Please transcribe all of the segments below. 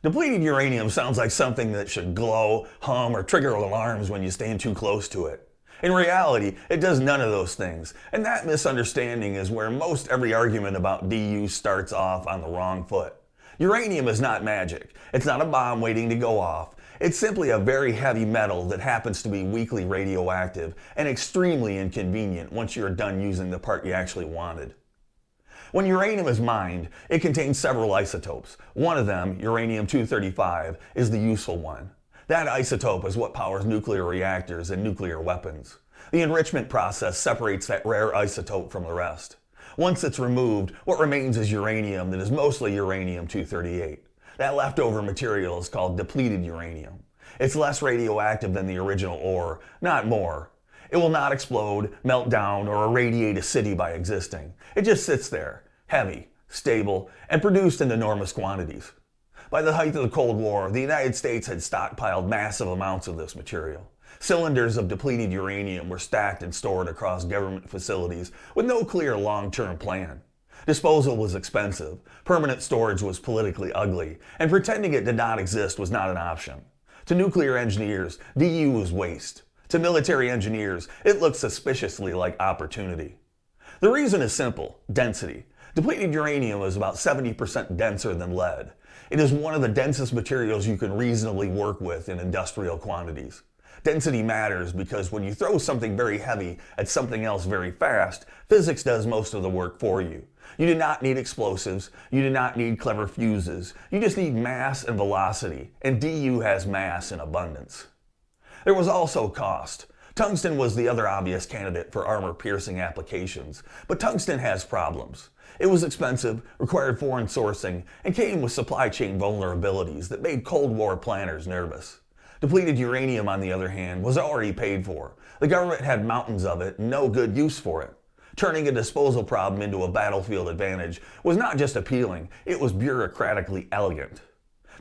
Depleted uranium sounds like something that should glow, hum, or trigger alarms when you stand too close to it. In reality, it does none of those things, and that misunderstanding is where most every argument about DU starts off on the wrong foot. Uranium is not magic. It's not a bomb waiting to go off. It's simply a very heavy metal that happens to be weakly radioactive and extremely inconvenient once you're done using the part you actually wanted. When uranium is mined, it contains several isotopes. One of them, uranium-235, is the useful one. That isotope is what powers nuclear reactors and nuclear weapons. The enrichment process separates that rare isotope from the rest. Once it's removed, what remains is uranium that is mostly uranium-238. That leftover material is called depleted uranium. It's less radioactive than the original ore, not more. It will not explode, melt down, or irradiate a city by existing. It just sits there, heavy, stable, and produced in enormous quantities. By the height of the Cold War, the United States had stockpiled massive amounts of this material. Cylinders of depleted uranium were stacked and stored across government facilities with no clear long-term plan. Disposal was expensive, permanent storage was politically ugly, and pretending it did not exist was not an option. To nuclear engineers, DU was waste. To military engineers, it looked suspiciously like opportunity. The reason is simple: density. Depleted uranium is about 70% denser than lead. It is one of the densest materials you can reasonably work with in industrial quantities. Density matters because when you throw something very heavy at something else very fast, physics does most of the work for you. You do not need explosives, you do not need clever fuses, you just need mass and velocity, and DU has mass in abundance. There was also cost. Tungsten was the other obvious candidate for armor-piercing applications, but tungsten has problems. It was expensive, required foreign sourcing, and came with supply chain vulnerabilities that made Cold War planners nervous. Depleted uranium, on the other hand, was already paid for. The government had mountains of it and no good use for it. Turning a disposal problem into a battlefield advantage was not just appealing, it was bureaucratically elegant.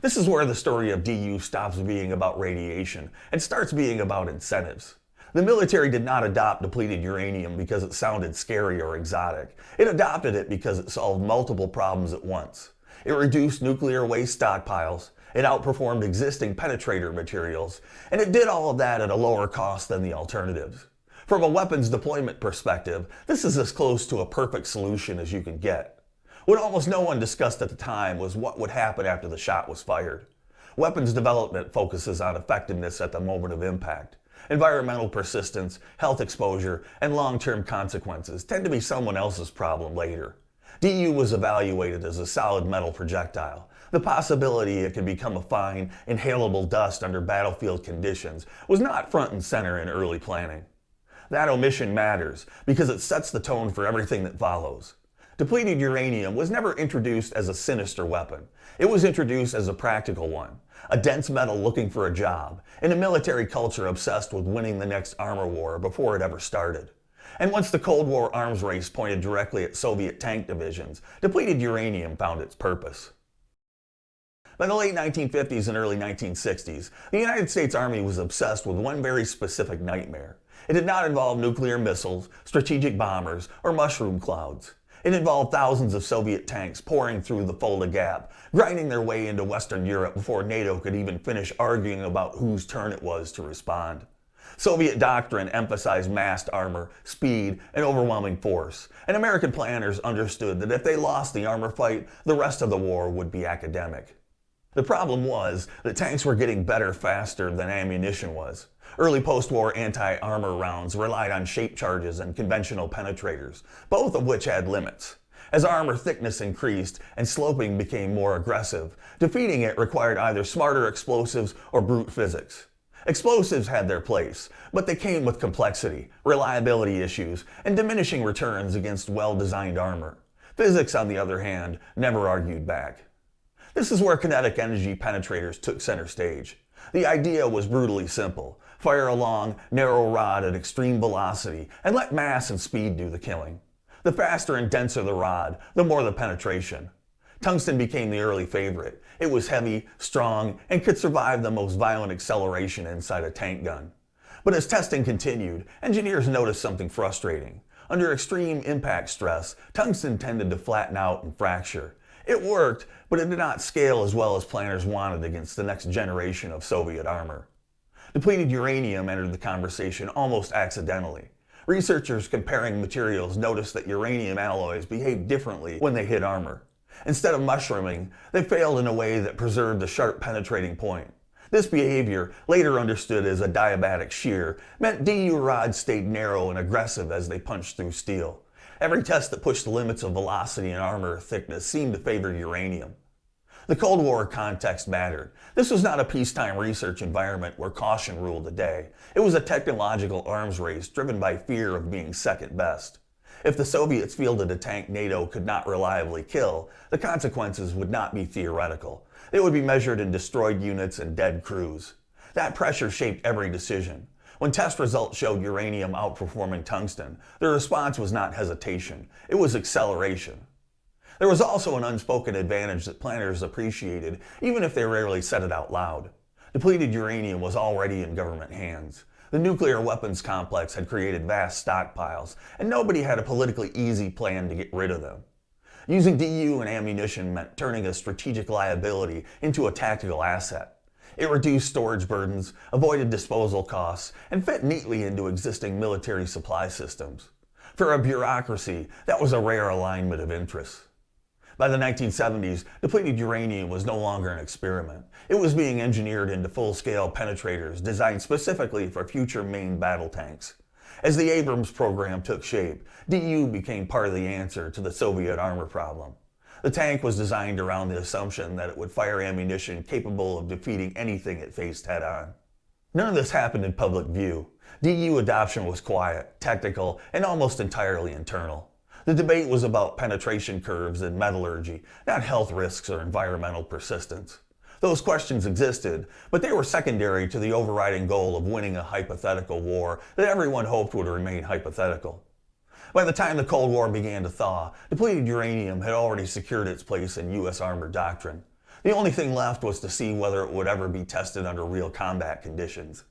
This is where the story of DU stops being about radiation and starts being about incentives. The military did not adopt depleted uranium because it sounded scary or exotic. It adopted it because it solved multiple problems at once. It reduced nuclear waste stockpiles, it outperformed existing penetrator materials, and it did all of that at a lower cost than the alternatives. From a weapons deployment perspective, this is as close to a perfect solution as you can get. What almost no one discussed at the time was what would happen after the shot was fired. Weapons development focuses on effectiveness at the moment of impact. Environmental persistence, health exposure, and long-term consequences tend to be someone else's problem later. DU was evaluated as a solid metal projectile. The possibility it could become a fine, inhalable dust under battlefield conditions was not front and center in early planning. That omission matters because it sets the tone for everything that follows. Depleted uranium was never introduced as a sinister weapon. It was introduced as a practical one, a dense metal looking for a job, in a military culture obsessed with winning the next armor war before it ever started. And once the Cold War arms race pointed directly at Soviet tank divisions, depleted uranium found its purpose. By the late 1950s and early 1960s, the United States Army was obsessed with one very specific nightmare. It did not involve nuclear missiles, strategic bombers, or mushroom clouds. It involved thousands of Soviet tanks pouring through the Fulda Gap, grinding their way into Western Europe before NATO could even finish arguing about whose turn it was to respond. Soviet doctrine emphasized massed armor, speed, and overwhelming force, and American planners understood that if they lost the armor fight, the rest of the war would be academic. The problem was that tanks were getting better faster than ammunition was. Early post-war anti-armor rounds relied on shape charges and conventional penetrators, both of which had limits. As armor thickness increased and sloping became more aggressive, defeating it required either smarter explosives or brute physics. Explosives had their place, but they came with complexity, reliability issues, and diminishing returns against well-designed armor. Physics, on the other hand, never argued back. This is where kinetic energy penetrators took center stage. The idea was brutally simple. Fire a long, narrow rod at extreme velocity and let mass and speed do the killing. The faster and denser the rod, the more the penetration. Tungsten became the early favorite. It was heavy, strong, and could survive the most violent acceleration inside a tank gun. But as testing continued, engineers noticed something frustrating. Under extreme impact stress, tungsten tended to flatten out and fracture. It worked, but it did not scale as well as planners wanted against the next generation of Soviet armor. Depleted uranium entered the conversation almost accidentally. Researchers comparing materials noticed that uranium alloys behaved differently when they hit armor. Instead of mushrooming, they failed in a way that preserved a sharp penetrating point. This behavior, later understood as a diabatic shear, meant DU rods stayed narrow and aggressive as they punched through steel. Every test that pushed the limits of velocity and armor thickness seemed to favor uranium. The Cold War context mattered. This was not a peacetime research environment where caution ruled the day. It was a technological arms race driven by fear of being second best. If the Soviets fielded a tank NATO could not reliably kill, the consequences would not be theoretical. They would be measured in destroyed units and dead crews. That pressure shaped every decision. When test results showed uranium outperforming tungsten, the response was not hesitation, it was acceleration. There was also an unspoken advantage that planners appreciated, even if they rarely said it out loud. Depleted uranium was already in government hands. The nuclear weapons complex had created vast stockpiles, and nobody had a politically easy plan to get rid of them. Using DU and ammunition meant turning a strategic liability into a tactical asset. It reduced storage burdens, avoided disposal costs, and fit neatly into existing military supply systems. For a bureaucracy, that was a rare alignment of interests. By the 1970s, depleted uranium was no longer an experiment. It was being engineered into full-scale penetrators designed specifically for future main battle tanks. As the Abrams program took shape, DU became part of the answer to the Soviet armor problem. The tank was designed around the assumption that it would fire ammunition capable of defeating anything it faced head-on. None of this happened in public view. DU adoption was quiet, technical, and almost entirely internal. The debate was about penetration curves and metallurgy, not health risks or environmental persistence. Those questions existed, but they were secondary to the overriding goal of winning a hypothetical war that everyone hoped would remain hypothetical. By the time the Cold War began to thaw, depleted uranium had already secured its place in U.S. armored doctrine. The only thing left was to see whether it would ever be tested under real combat conditions.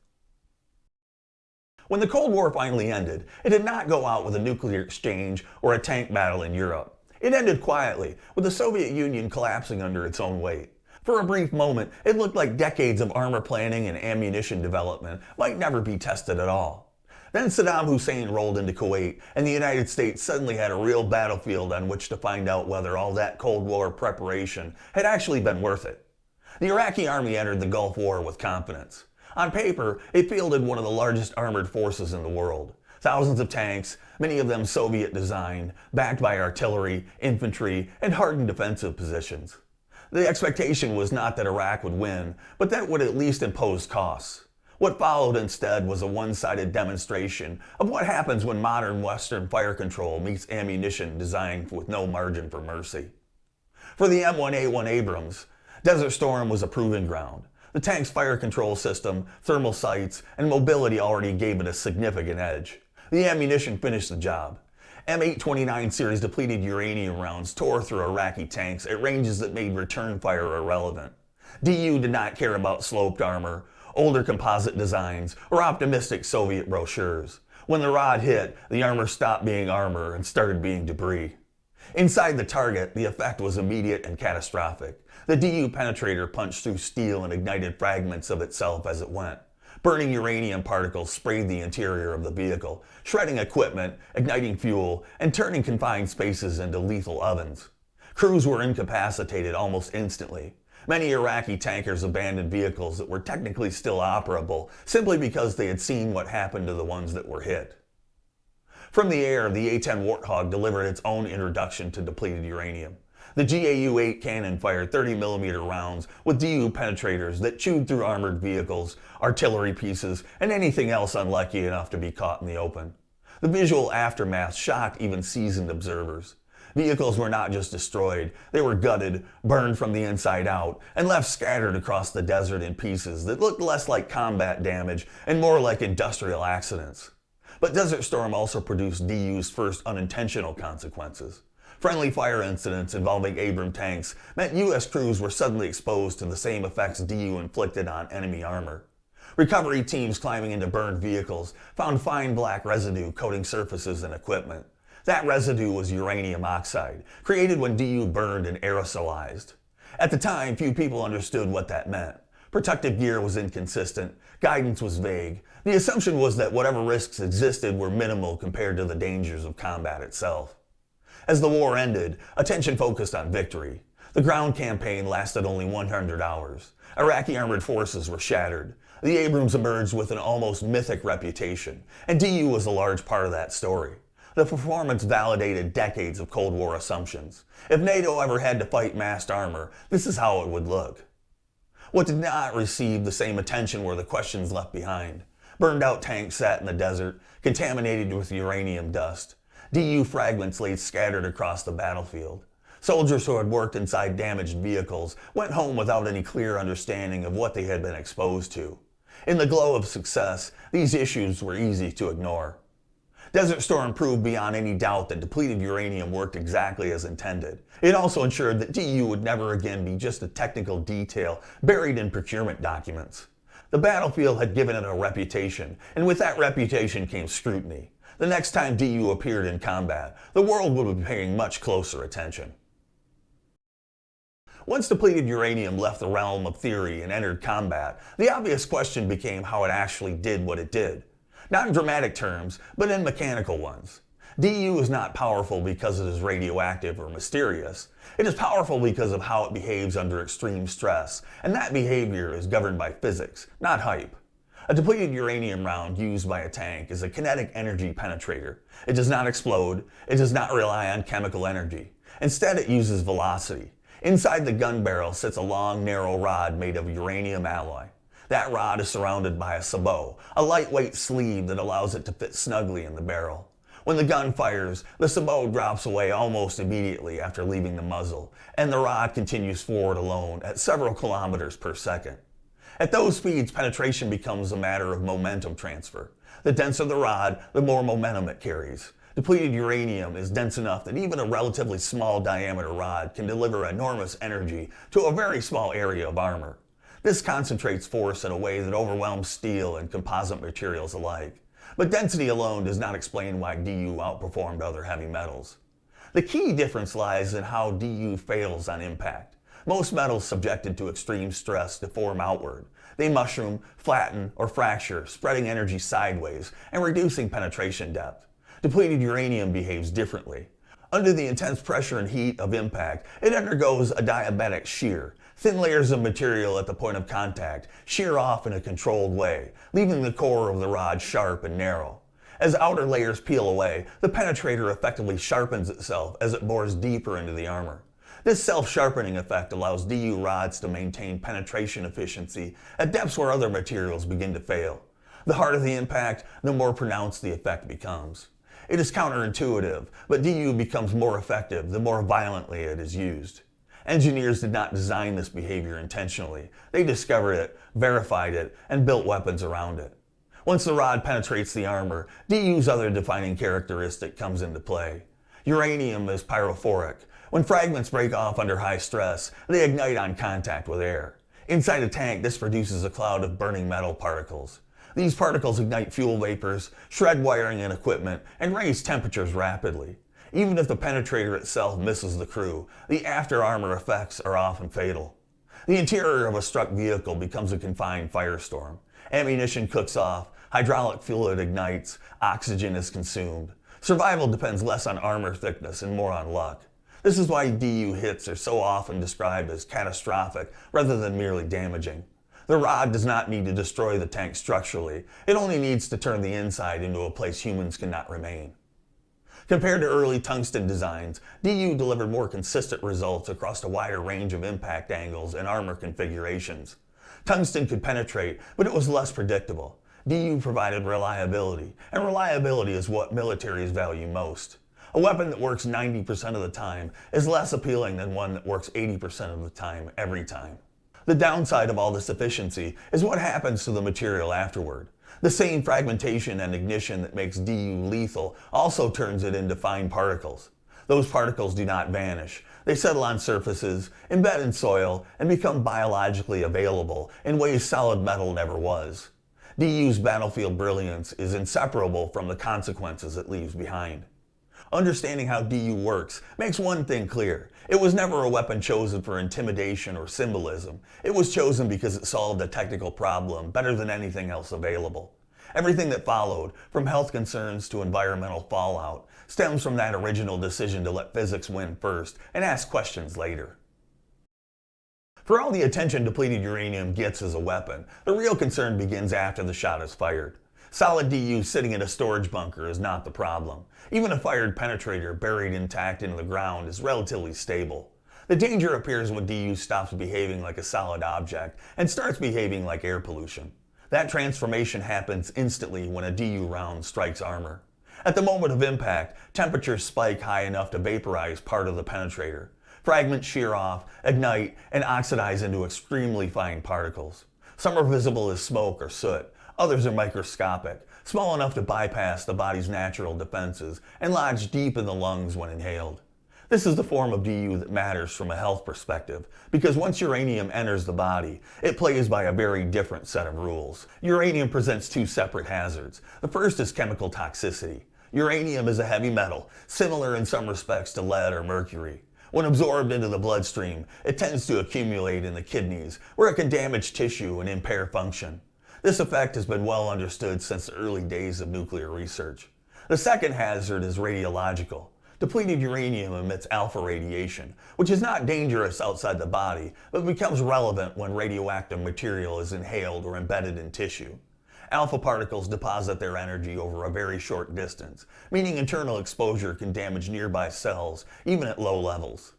When the Cold War finally ended, it did not go out with a nuclear exchange or a tank battle in Europe. It ended quietly, with the Soviet Union collapsing under its own weight. For a brief moment, it looked like decades of armor planning and ammunition development might never be tested at all. Then Saddam Hussein rolled into Kuwait, and the United States suddenly had a real battlefield on which to find out whether all that Cold War preparation had actually been worth it. The Iraqi army entered the Gulf War with confidence. On paper, it fielded one of the largest armored forces in the world. Thousands of tanks, many of them Soviet designed, backed by artillery, infantry, and hardened defensive positions. The expectation was not that Iraq would win, but that it would at least impose costs. What followed instead was a one-sided demonstration of what happens when modern Western fire control meets ammunition designed with no margin for mercy. For the M1A1 Abrams, Desert Storm was a proving ground. The tank's fire control system, thermal sights, and mobility already gave it a significant edge. The ammunition finished the job. M829 series depleted uranium rounds tore through Iraqi tanks at ranges that made return fire irrelevant. DU did not care about sloped armor, older composite designs, or optimistic Soviet brochures. When the rod hit, the armor stopped being armor and started being debris. Inside the target, the effect was immediate and catastrophic. The DU penetrator punched through steel and ignited fragments of itself as it went. Burning uranium particles sprayed the interior of the vehicle, shredding equipment, igniting fuel, and turning confined spaces into lethal ovens. Crews were incapacitated almost instantly. Many Iraqi tankers abandoned vehicles that were technically still operable simply because they had seen what happened to the ones that were hit. From the air, the A-10 Warthog delivered its own introduction to depleted uranium. The GAU-8 cannon fired 30mm rounds with DU penetrators that chewed through armored vehicles, artillery pieces, and anything else unlucky enough to be caught in the open. The visual aftermath shocked even seasoned observers. Vehicles were not just destroyed, they were gutted, burned from the inside out, and left scattered across the desert in pieces that looked less like combat damage and more like industrial accidents. But Desert Storm also produced DU's first unintentional consequences. Friendly fire incidents involving Abrams tanks meant U.S. crews were suddenly exposed to the same effects DU inflicted on enemy armor. Recovery teams climbing into burned vehicles found fine black residue coating surfaces and equipment. That residue was uranium oxide, created when DU burned and aerosolized. At the time, few people understood what that meant. Protective gear was inconsistent, guidance was vague. The assumption was that whatever risks existed were minimal compared to the dangers of combat itself. As the war ended, attention focused on victory. The ground campaign lasted only 100 hours. Iraqi armored forces were shattered. The Abrams emerged with an almost mythic reputation, and DU was a large part of that story. The performance validated decades of Cold War assumptions. If NATO ever had to fight massed armor, this is how it would look. What did not receive the same attention were the questions left behind. Burned out tanks sat in the desert, contaminated with uranium dust. DU fragments lay scattered across the battlefield. Soldiers who had worked inside damaged vehicles went home without any clear understanding of what they had been exposed to. In the glow of success, these issues were easy to ignore. Desert Storm proved beyond any doubt that depleted uranium worked exactly as intended. It also ensured that DU would never again be just a technical detail buried in procurement documents. The battlefield had given it a reputation, and with that reputation came scrutiny. The next time DU appeared in combat, the world would be paying much closer attention. Once depleted uranium left the realm of theory and entered combat, the obvious question became how it actually did what it did. Not in dramatic terms, but in mechanical ones. DU is not powerful because it is radioactive or mysterious. It is powerful because of how it behaves under extreme stress, and that behavior is governed by physics, not hype. A depleted uranium round used by a tank is a kinetic energy penetrator. It does not explode. It does not rely on chemical energy. Instead, it uses velocity. Inside the gun barrel sits a long, narrow rod made of uranium alloy. That rod is surrounded by a sabot, a lightweight sleeve that allows it to fit snugly in the barrel. When the gun fires, the sabot drops away almost immediately after leaving the muzzle, and the rod continues forward alone at several kilometers per second. At those speeds, penetration becomes a matter of momentum transfer. The denser the rod, the more momentum it carries. Depleted uranium is dense enough that even a relatively small diameter rod can deliver enormous energy to a very small area of armor. This concentrates force in a way that overwhelms steel and composite materials alike. But density alone does not explain why DU outperformed other heavy metals. The key difference lies in how DU fails on impact. Most metals subjected to extreme stress deform outward. They mushroom, flatten, or fracture, spreading energy sideways and reducing penetration depth. Depleted uranium behaves differently. Under the intense pressure and heat of impact, it undergoes a diabatic shear. Thin layers of material at the point of contact shear off in a controlled way, leaving the core of the rod sharp and narrow. As outer layers peel away, the penetrator effectively sharpens itself as it bores deeper into the armor. This self-sharpening effect allows DU rods to maintain penetration efficiency at depths where other materials begin to fail. The harder the impact, the more pronounced the effect becomes. It is counterintuitive, but DU becomes more effective the more violently it is used. Engineers did not design this behavior intentionally. They discovered it, verified it, and built weapons around it. Once the rod penetrates the armor, DU's other defining characteristic comes into play. Uranium is pyrophoric. When fragments break off under high stress, they ignite on contact with air. Inside a tank, this produces a cloud of burning metal particles. These particles ignite fuel vapors, shred wiring and equipment, and raise temperatures rapidly. Even if the penetrator itself misses the crew, the after armor effects are often fatal. The interior of a struck vehicle becomes a confined firestorm. Ammunition cooks off, hydraulic fluid ignites, oxygen is consumed. Survival depends less on armor thickness and more on luck. This is why DU hits are so often described as catastrophic rather than merely damaging. The rod does not need to destroy the tank structurally. It only needs to turn the inside into a place humans cannot remain. Compared to early tungsten designs, DU delivered more consistent results across a wider range of impact angles and armor configurations. Tungsten could penetrate, but it was less predictable. DU provided reliability, and reliability is what militaries value most. A weapon that works 90% of the time is less appealing than one that works 80% of the time every time. The downside of all this efficiency is what happens to the material afterward. The same fragmentation and ignition that makes DU lethal also turns it into fine particles. Those particles do not vanish. They settle on surfaces, embed in soil, and become biologically available in ways solid metal never was. DU's battlefield brilliance is inseparable from the consequences it leaves behind. Understanding how DU works makes one thing clear. It was never a weapon chosen for intimidation or symbolism. It was chosen because it solved a technical problem better than anything else available. Everything that followed, from health concerns to environmental fallout, stems from that original decision to let physics win first and ask questions later. For all the attention depleted uranium gets as a weapon, the real concern begins after the shot is fired. Solid DU sitting in a storage bunker is not the problem. Even a fired penetrator buried intact into the ground is relatively stable. The danger appears when DU stops behaving like a solid object and starts behaving like air pollution. That transformation happens instantly when a DU round strikes armor. At the moment of impact, temperatures spike high enough to vaporize part of the penetrator. Fragments shear off, ignite, and oxidize into extremely fine particles. Some are visible as smoke or soot. Others are microscopic, small enough to bypass the body's natural defenses and lodge deep in the lungs when inhaled. This is the form of DU that matters from a health perspective, because once uranium enters the body, it plays by a very different set of rules. Uranium presents two separate hazards. The first is chemical toxicity. Uranium is a heavy metal, similar in some respects to lead or mercury. When absorbed into the bloodstream, it tends to accumulate in the kidneys, where it can damage tissue and impair function. This effect has been well understood since the early days of nuclear research. The second hazard is radiological. Depleted uranium emits alpha radiation, which is not dangerous outside the body, but becomes relevant when radioactive material is inhaled or embedded in tissue. Alpha particles deposit their energy over a very short distance, meaning internal exposure can damage nearby cells, even at low levels.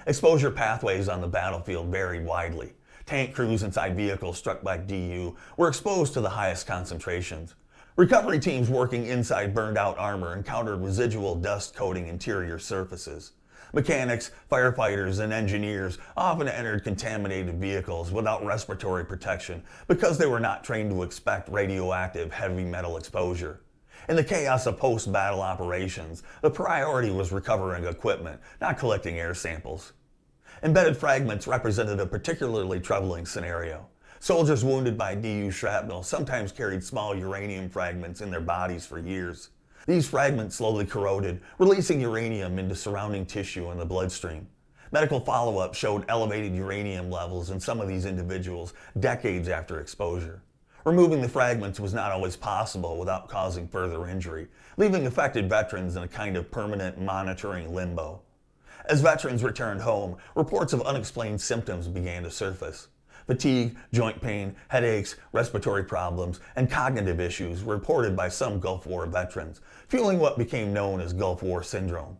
Exposure pathways on the battlefield vary widely. Tank crews inside vehicles struck by DU were exposed to the highest concentrations. Recovery teams working inside burned-out armor encountered residual dust coating interior surfaces. Mechanics, firefighters, and engineers often entered contaminated vehicles without respiratory protection because they were not trained to expect radioactive heavy metal exposure. In the chaos of post-battle operations, the priority was recovering equipment, not collecting air samples. Embedded fragments represented a particularly troubling scenario. Soldiers wounded by DU shrapnel sometimes carried small uranium fragments in their bodies for years. These fragments slowly corroded, releasing uranium into surrounding tissue in the bloodstream. Medical follow-up showed elevated uranium levels in some of these individuals decades after exposure. Removing the fragments was not always possible without causing further injury, leaving affected veterans in a kind of permanent monitoring limbo. As veterans returned home, reports of unexplained symptoms began to surface. Fatigue, joint pain, headaches, respiratory problems, and cognitive issues were reported by some Gulf War veterans, fueling what became known as Gulf War Syndrome.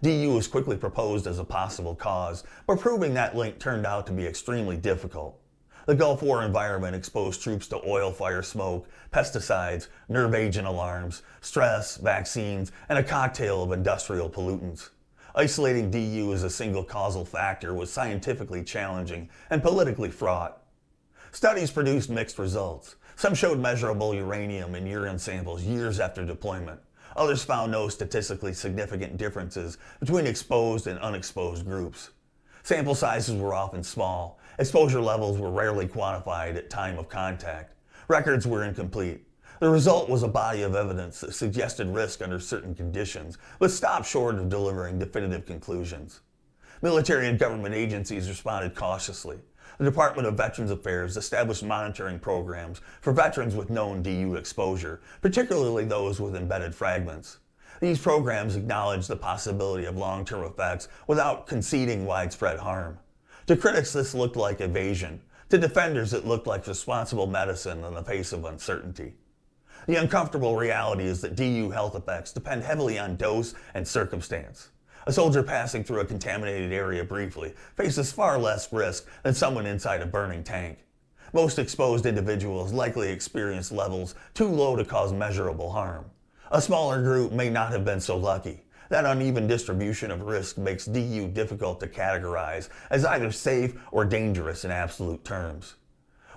DU was quickly proposed as a possible cause, but proving that link turned out to be extremely difficult. The Gulf War environment exposed troops to oil fire smoke, pesticides, nerve agent alarms, stress, vaccines, and a cocktail of industrial pollutants. Isolating DU as a single causal factor was scientifically challenging and politically fraught. Studies produced mixed results. Some showed measurable uranium in urine samples years after deployment. Others found no statistically significant differences between exposed and unexposed groups. Sample sizes were often small. Exposure levels were rarely quantified at time of contact. Records were incomplete. The result was a body of evidence that suggested risk under certain conditions, but stopped short of delivering definitive conclusions. Military and government agencies responded cautiously. The Department of Veterans Affairs established monitoring programs for veterans with known DU exposure, particularly those with embedded fragments. These programs acknowledged the possibility of long-term effects without conceding widespread harm. To critics, this looked like evasion. To defenders, it looked like responsible medicine in the face of uncertainty. The uncomfortable reality is that DU health effects depend heavily on dose and circumstance. A soldier passing through a contaminated area briefly faces far less risk than someone inside a burning tank. Most exposed individuals likely experience levels too low to cause measurable harm. A smaller group may not have been so lucky. That uneven distribution of risk makes DU difficult to categorize as either safe or dangerous in absolute terms.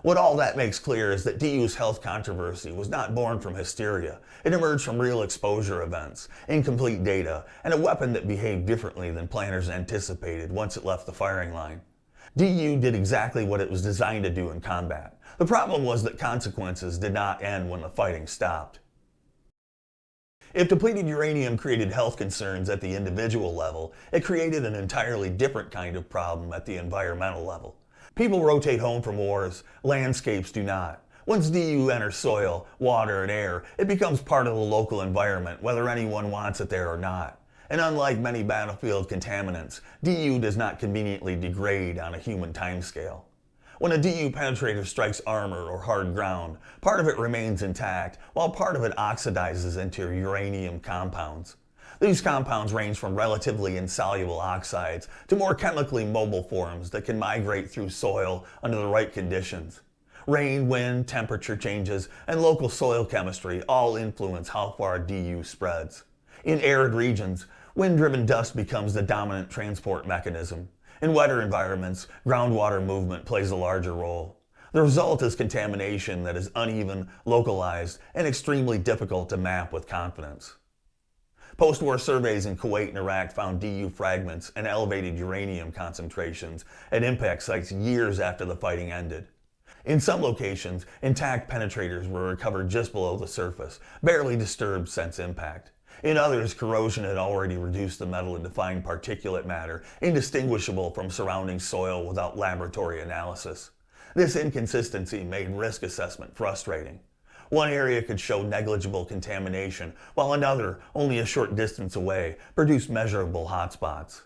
What all that makes clear is that DU's health controversy was not born from hysteria. It emerged from real exposure events, incomplete data, and a weapon that behaved differently than planners anticipated once it left the firing line. DU did exactly what it was designed to do in combat. The problem was that consequences did not end when the fighting stopped. If depleted uranium created health concerns at the individual level, it created an entirely different kind of problem at the environmental level. People rotate home from wars, landscapes do not. Once DU enters soil, water, and air, it becomes part of the local environment, whether anyone wants it there or not. And unlike many battlefield contaminants, DU does not conveniently degrade on a human timescale. When a DU penetrator strikes armor or hard ground, part of it remains intact, while part of it oxidizes into uranium compounds. These compounds range from relatively insoluble oxides to more chemically mobile forms that can migrate through soil under the right conditions. Rain, wind, temperature changes, and local soil chemistry all influence how far DU spreads. In arid regions, wind-driven dust becomes the dominant transport mechanism. In wetter environments, groundwater movement plays a larger role. The result is contamination that is uneven, localized, and extremely difficult to map with confidence. Post-war surveys in Kuwait and Iraq found DU fragments and elevated uranium concentrations at impact sites years after the fighting ended. In some locations, intact penetrators were recovered just below the surface, barely disturbed since impact. In others, corrosion had already reduced the metal into fine particulate matter, indistinguishable from surrounding soil without laboratory analysis. This inconsistency made risk assessment frustrating. One area could show negligible contamination, while another, only a short distance away, produced measurable hotspots.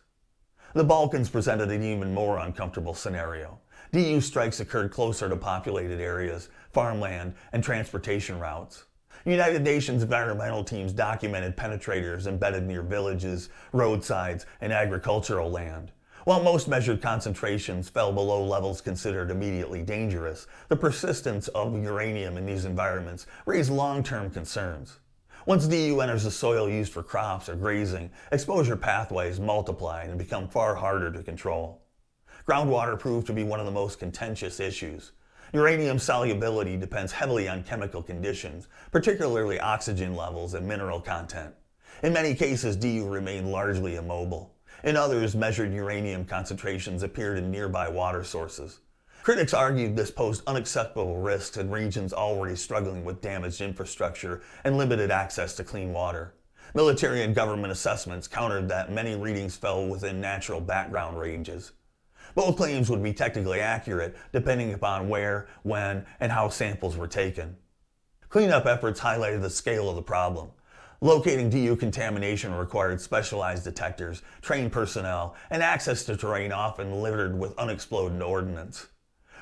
The Balkans presented an even more uncomfortable scenario. DU strikes occurred closer to populated areas, farmland, and transportation routes. United Nations environmental teams documented penetrators embedded near villages, roadsides, and agricultural land. While most measured concentrations fell below levels considered immediately dangerous, the persistence of uranium in these environments raised long-term concerns. Once DU enters the soil used for crops or grazing, exposure pathways multiply and become far harder to control. Groundwater proved to be one of the most contentious issues. Uranium solubility depends heavily on chemical conditions, particularly oxygen levels and mineral content. In many cases, DU remained largely immobile. In others, measured uranium concentrations appeared in nearby water sources. Critics argued this posed unacceptable risks in regions already struggling with damaged infrastructure and limited access to clean water. Military and government assessments countered that many readings fell within natural background ranges. Both claims would be technically accurate depending upon where, when, and how samples were taken. Cleanup efforts highlighted the scale of the problem. Locating DU contamination required specialized detectors, trained personnel, and access to terrain often littered with unexploded ordnance.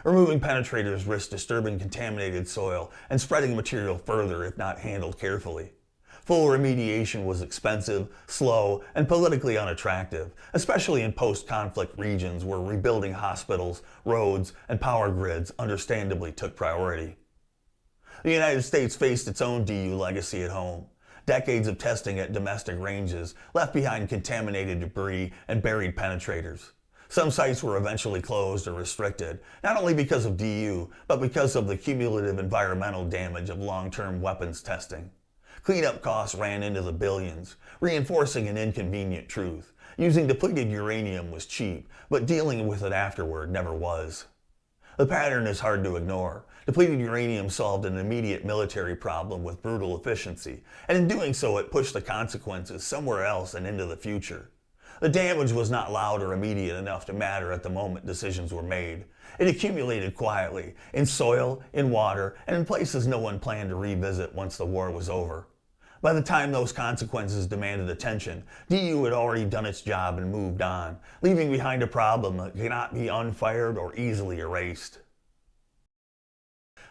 Removing penetrators risked disturbing contaminated soil and spreading material further if not handled carefully. Full remediation was expensive, slow, and politically unattractive, especially in post-conflict regions where rebuilding hospitals, roads, and power grids understandably took priority. The United States faced its own DU legacy at home. Decades of testing at domestic ranges left behind contaminated debris and buried penetrators. Some sites were eventually closed or restricted, not only because of DU, but because of the cumulative environmental damage of long-term weapons testing. Cleanup costs ran into the billions, reinforcing an inconvenient truth. Using depleted uranium was cheap, but dealing with it afterward never was. The pattern is hard to ignore. Depleted uranium solved an immediate military problem with brutal efficiency, and in doing so it pushed the consequences somewhere else and into the future. The damage was not loud or immediate enough to matter at the moment decisions were made. It accumulated quietly, in soil, in water, and in places no one planned to revisit once the war was over. By the time those consequences demanded attention, DU had already done its job and moved on, leaving behind a problem that cannot be unfired or easily erased.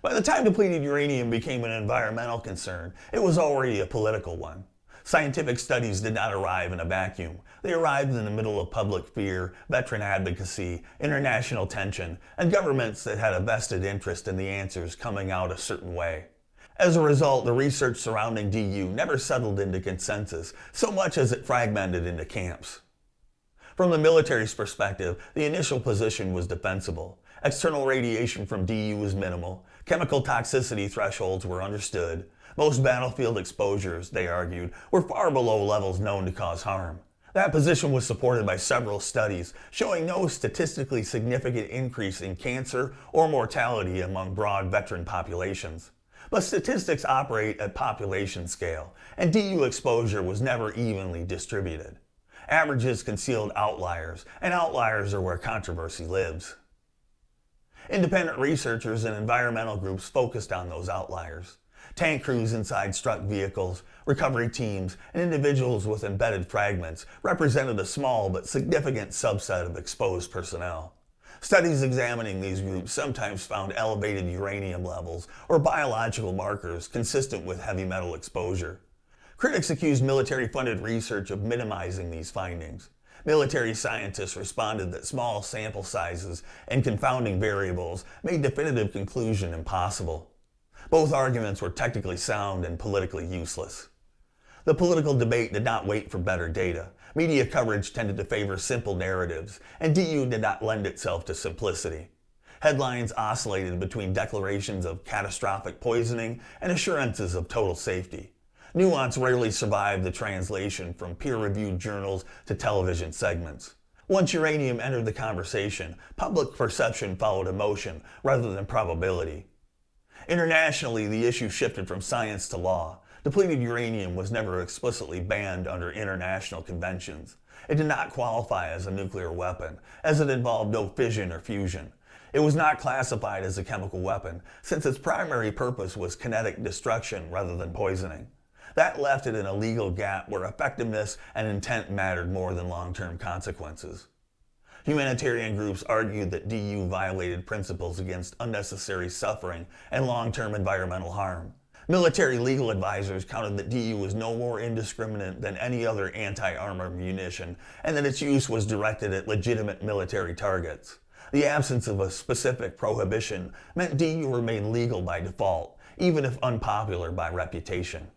By the time depleted uranium became an environmental concern, it was already a political one. Scientific studies did not arrive in a vacuum. They arrived in the middle of public fear, veteran advocacy, international tension, and governments that had a vested interest in the answers coming out a certain way. As a result, the research surrounding DU never settled into consensus so much as it fragmented into camps. From the military's perspective, the initial position was defensible. External radiation from DU was minimal, chemical toxicity thresholds were understood, most battlefield exposures, they argued, were far below levels known to cause harm. That position was supported by several studies showing no statistically significant increase in cancer or mortality among broad veteran populations. But statistics operate at population scale, and DU exposure was never evenly distributed. Averages concealed outliers, and outliers are where controversy lives. Independent researchers and environmental groups focused on those outliers. Tank crews inside struck vehicles, recovery teams, and individuals with embedded fragments represented a small but significant subset of exposed personnel. Studies examining these groups sometimes found elevated uranium levels or biological markers consistent with heavy metal exposure. Critics accused military-funded research of minimizing these findings. Military scientists responded that small sample sizes and confounding variables made definitive conclusion impossible. Both arguments were technically sound and politically useless. The political debate did not wait for better data. Media coverage tended to favor simple narratives, and DU did not lend itself to simplicity. Headlines oscillated between declarations of catastrophic poisoning and assurances of total safety. Nuance rarely survived the translation from peer-reviewed journals to television segments. Once uranium entered the conversation, public perception followed emotion rather than probability. Internationally, the issue shifted from science to law. Depleted uranium was never explicitly banned under international conventions. It did not qualify as a nuclear weapon, as it involved no fission or fusion. It was not classified as a chemical weapon, since its primary purpose was kinetic destruction rather than poisoning. That left it in a legal gap where effectiveness and intent mattered more than long-term consequences. Humanitarian groups argued that DU violated principles against unnecessary suffering and long-term environmental harm. Military legal advisors counted that DU was no more indiscriminate than any other anti-armor munition, and that its use was directed at legitimate military targets. The absence of a specific prohibition meant DU remained legal by default, even if unpopular by reputation.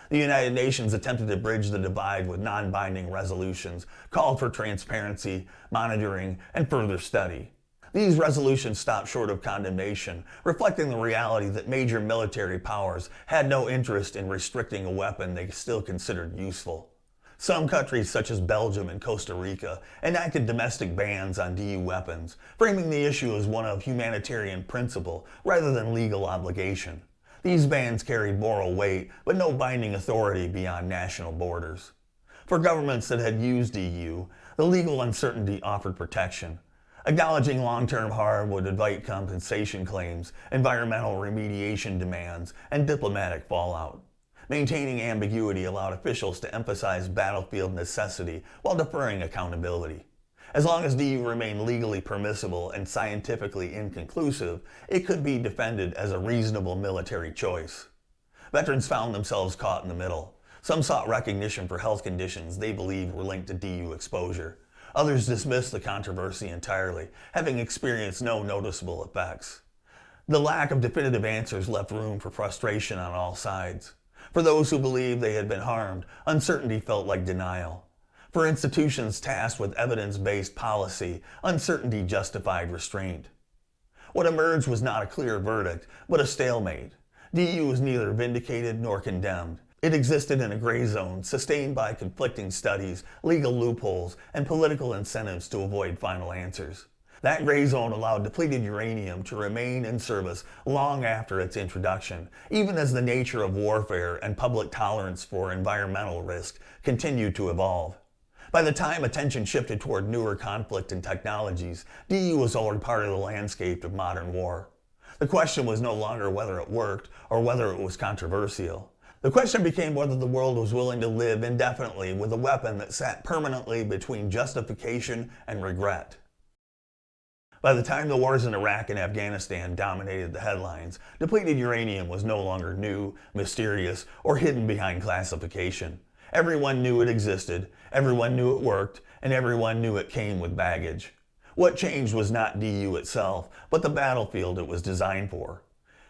The United Nations attempted to bridge the divide with non-binding resolutions, called for transparency, monitoring, and further study. These resolutions stopped short of condemnation, reflecting the reality that major military powers had no interest in restricting a weapon they still considered useful. Some countries, such as Belgium and Costa Rica, enacted domestic bans on DU weapons, framing the issue as one of humanitarian principle rather than legal obligation. These bans carried moral weight, but no binding authority beyond national borders. For governments that had used DU, the legal uncertainty offered protection. Acknowledging long-term harm would invite compensation claims, environmental remediation demands, and diplomatic fallout. Maintaining ambiguity allowed officials to emphasize battlefield necessity while deferring accountability. As long as DU remained legally permissible and scientifically inconclusive, it could be defended as a reasonable military choice. Veterans found themselves caught in the middle. Some sought recognition for health conditions they believed were linked to DU exposure. Others dismissed the controversy entirely, having experienced no noticeable effects. The lack of definitive answers left room for frustration on all sides. For those who believed they had been harmed, uncertainty felt like denial. For institutions tasked with evidence-based policy, uncertainty justified restraint. What emerged was not a clear verdict, but a stalemate. DU was neither vindicated nor condemned. It existed in a gray zone, sustained by conflicting studies, legal loopholes, and political incentives to avoid final answers. That gray zone allowed depleted uranium to remain in service long after its introduction, even as the nature of warfare and public tolerance for environmental risk continued to evolve. By the time attention shifted toward newer conflict and technologies, DU was already part of the landscape of modern war. The question was no longer whether it worked or whether it was controversial. The question became whether the world was willing to live indefinitely with a weapon that sat permanently between justification and regret. By the time the wars in Iraq and Afghanistan dominated the headlines, depleted uranium was no longer new, mysterious, or hidden behind classification. Everyone knew it existed, everyone knew it worked, and everyone knew it came with baggage. What changed was not DU itself, but the battlefield it was designed for.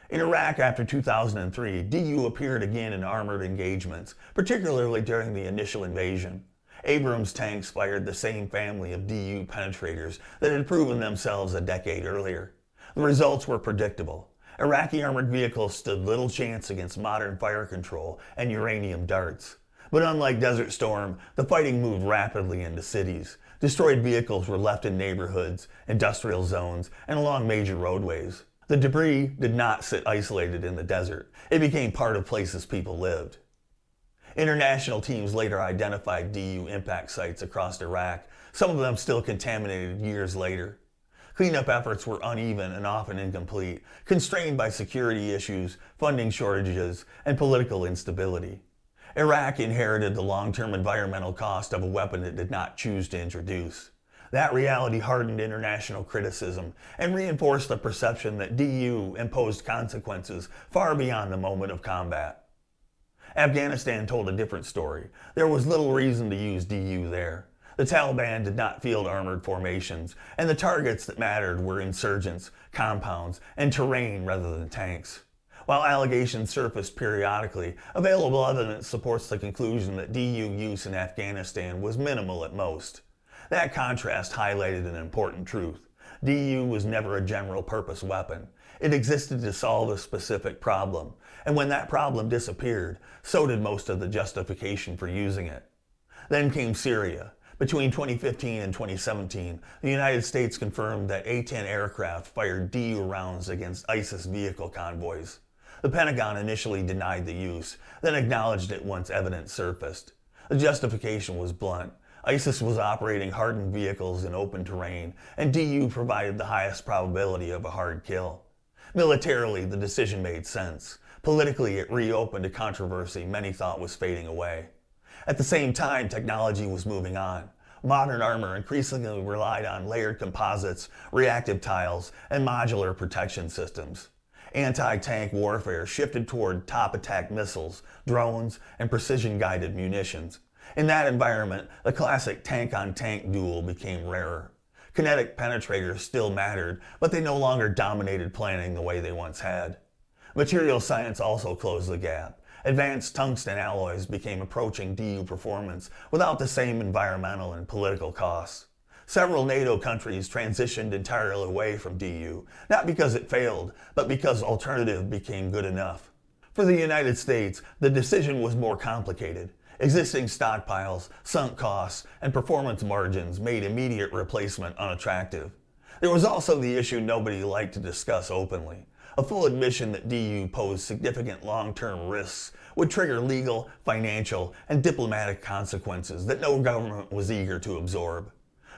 In Iraq after 2003, DU appeared again in armored engagements, particularly during the initial invasion. Abrams tanks fired the same family of DU penetrators that had proven themselves a decade earlier. The results were predictable. Iraqi armored vehicles stood little chance against modern fire control and uranium darts. But unlike Desert Storm, the fighting moved rapidly into cities. Destroyed vehicles were left in neighborhoods, industrial zones, and along major roadways. The debris did not sit isolated in the desert. It became part of places people lived. International teams later identified DU impact sites across Iraq, some of them still contaminated years later. Cleanup efforts were uneven and often incomplete, constrained by security issues, funding shortages, and political instability. Iraq inherited the long-term environmental cost of a weapon it did not choose to introduce. That reality hardened international criticism and reinforced the perception that DU imposed consequences far beyond the moment of combat. Afghanistan told a different story. There was little reason to use DU there. The Taliban did not field armored formations, and the targets that mattered were insurgents, compounds, and terrain rather than tanks. While allegations surfaced periodically, available evidence supports the conclusion that DU use in Afghanistan was minimal at most. That contrast highlighted an important truth. DU was never a general-purpose weapon. It existed to solve a specific problem, and when that problem disappeared, so did most of the justification for using it. Then came Syria. Between 2015 and 2017, the United States confirmed that A-10 aircraft fired DU rounds against ISIS vehicle convoys. The Pentagon initially denied the use, then acknowledged it once evidence surfaced. The justification was blunt. ISIS was operating hardened vehicles in open terrain, and DU provided the highest probability of a hard kill. Militarily, the decision made sense. Politically, it reopened a controversy many thought was fading away. At the same time, technology was moving on. Modern armor increasingly relied on layered composites, reactive tiles, and modular protection systems. Anti-tank warfare shifted toward top attack missiles, drones, and precision-guided munitions. In that environment, the classic tank-on-tank duel became rarer. Kinetic penetrators still mattered, but they no longer dominated planning the way they once had. Material science also closed the gap. Advanced tungsten alloys became approaching DU performance without the same environmental and political costs. Several NATO countries transitioned entirely away from DU, not because it failed, but because alternative became good enough. For the United States, the decision was more complicated. Existing stockpiles, sunk costs, and performance margins made immediate replacement unattractive. There was also the issue nobody liked to discuss openly. A full admission that DU posed significant long-term risks would trigger legal, financial, and diplomatic consequences that no government was eager to absorb.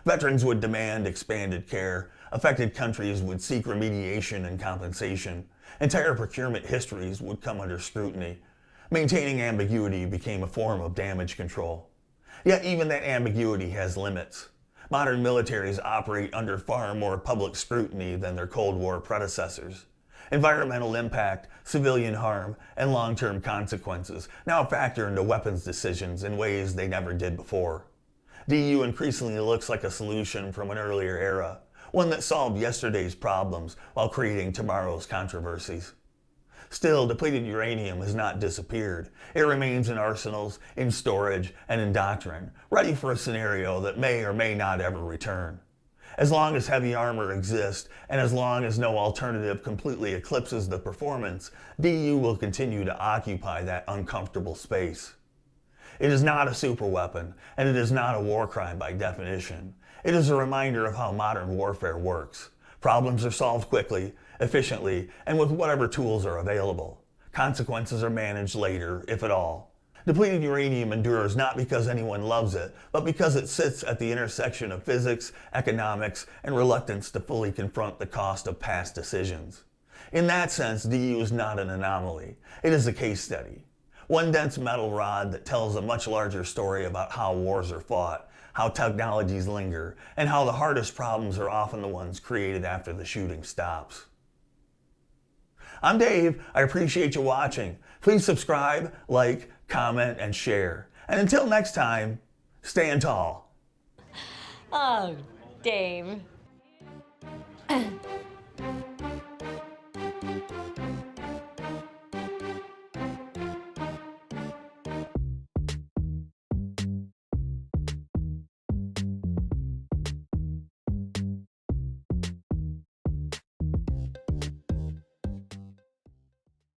Veterans would demand expanded care, affected countries would seek remediation and compensation, entire procurement histories would come under scrutiny. Maintaining ambiguity became a form of damage control. Yet even that ambiguity has limits. Modern militaries operate under far more public scrutiny than their Cold War predecessors. Environmental impact, civilian harm, and long-term consequences now factor into weapons decisions in ways they never did before. DU increasingly looks like a solution from an earlier era, one that solved yesterday's problems while creating tomorrow's controversies. Still, depleted uranium has not disappeared. It remains in arsenals, in storage, and in doctrine, ready for a scenario that may or may not ever return. As long as heavy armor exists, and as long as no alternative completely eclipses the performance, DU will continue to occupy that uncomfortable space. It is not a superweapon, and it is not a war crime by definition. It is a reminder of how modern warfare works. Problems are solved quickly, efficiently, and with whatever tools are available. Consequences are managed later, if at all. Depleted uranium endures not because anyone loves it, but because it sits at the intersection of physics, economics, and reluctance to fully confront the cost of past decisions. In that sense, DU is not an anomaly. It is a case study. One dense metal rod that tells a much larger story about how wars are fought, how technologies linger, and how the hardest problems are often the ones created after the shooting stops. I'm Dave. I appreciate you watching. Please subscribe, like, comment, and share. And until next time, stand tall. Oh, Dave.